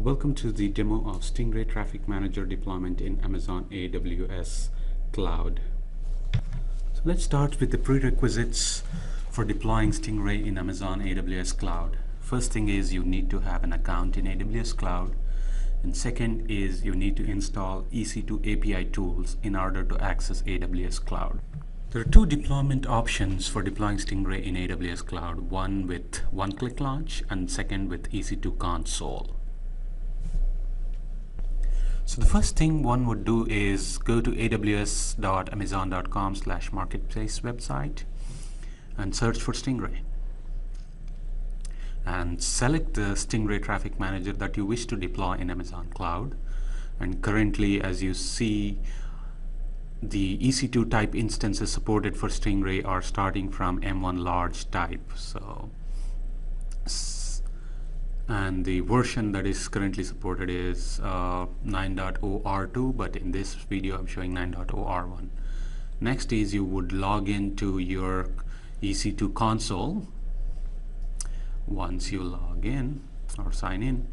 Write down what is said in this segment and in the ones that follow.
Welcome to the demo of Stingray Traffic Manager deployment in Amazon AWS Cloud. So let's start with the prerequisites for deploying Stingray in Amazon AWS Cloud. First thing is you need to have an account in AWS Cloud, and second is you need to install EC2 API tools in order to access AWS Cloud. There are two deployment options for deploying Stingray in AWS Cloud, one with one-click launch and second with EC2 console. So the first thing one would do is go to aws.amazon.com/marketplace website and search for Stingray. And select the Stingray Traffic Manager that you wish to deploy in Amazon Cloud. And currently, as you see, the EC2 type instances supported for Stingray are starting from M1 large type. And the version that is currently supported is 9.0 R2, but in this video I'm showing 9.0 R1. Next is you would log into your EC2 console. Once you log in or sign in,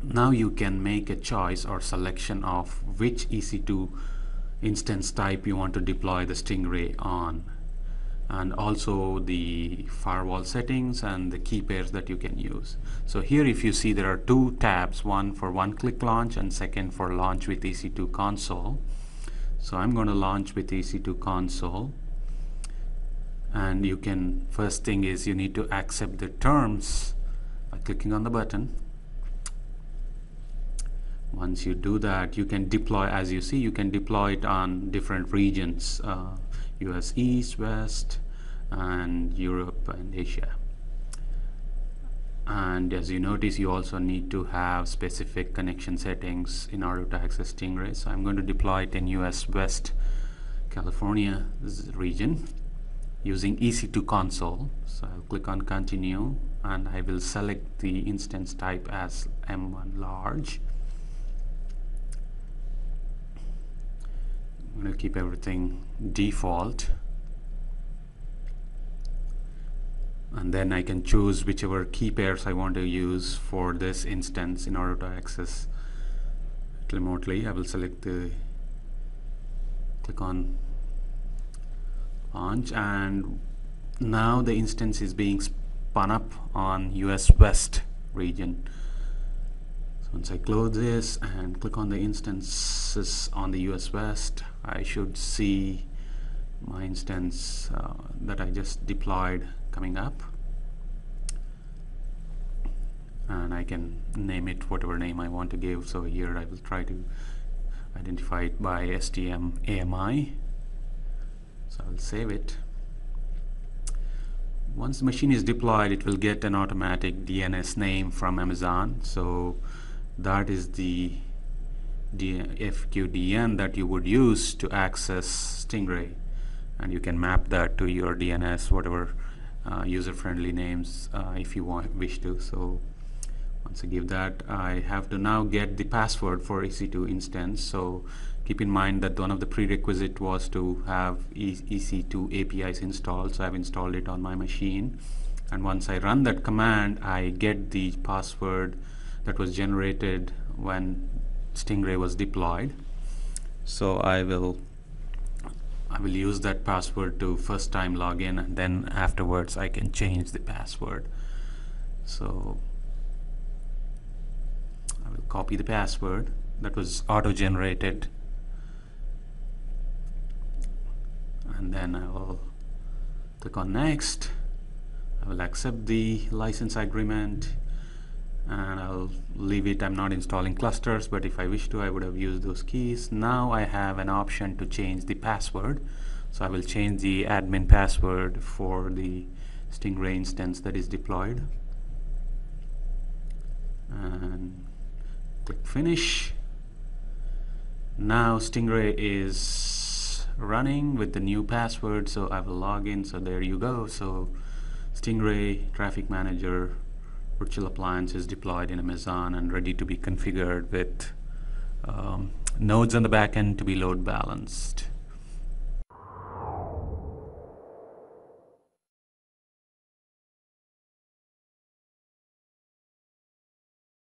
now you can make a choice or selection of which EC2 instance type you want to deploy the Stingray on, and also the firewall settings and the key pairs that you can use. So here, if you see, there are two tabs, one for one-click launch and second for launch with EC2 console. So I'm going to launch with EC2 console, and you can, first thing is you need to accept the terms by clicking on the button. Once you do that, you can deploy, as you see, you can deploy it on different regions, US East, West, and Europe and Asia. And as you notice, you also need to have specific connection settings in order to access Stingray. So I'm going to deploy it in US West California region using EC2 console. So I'll click on continue, and I will select the instance type as M1 large. I'm going to keep everything default, and then I can choose whichever key pairs I want to use for this instance in order to access it remotely. I will select click on launch, and now the instance is being spun up on US West region. So once I close this and click on the instances on the US West, I should see my instance that I just deployed coming up, and I can name it whatever name I want to give. So here I will try to identify it by STM AMI. So I'll save it. Once the machine is deployed, it will get an automatic DNS name from Amazon. So that is the FQDN that you would use to access Stingray, and you can map that to your DNS, whatever user-friendly names if you wish to. So once I give that, I have to now get the password for EC2 instance. So keep in mind that one of the prerequisite was to have EC2 APIs installed. So I've installed it on my machine, and once I run that command, I get the password that was generated when Stingray was deployed. So I will use that password to first time log in, and then afterwards I can change the password. So I will copy the password that was auto-generated, and then I will click on next. I will accept the license agreement, and I'll leave it. I'm not installing clusters, but if I wish to, I would have used those keys. Now I have an option to change the password. So I will change the admin password for the Stingray instance that is deployed, and click finish. Now Stingray is running with the new password, so I will log in. So there you go. So Stingray Traffic Manager virtual appliance is deployed in Amazon and ready to be configured with nodes on the back end to be load balanced.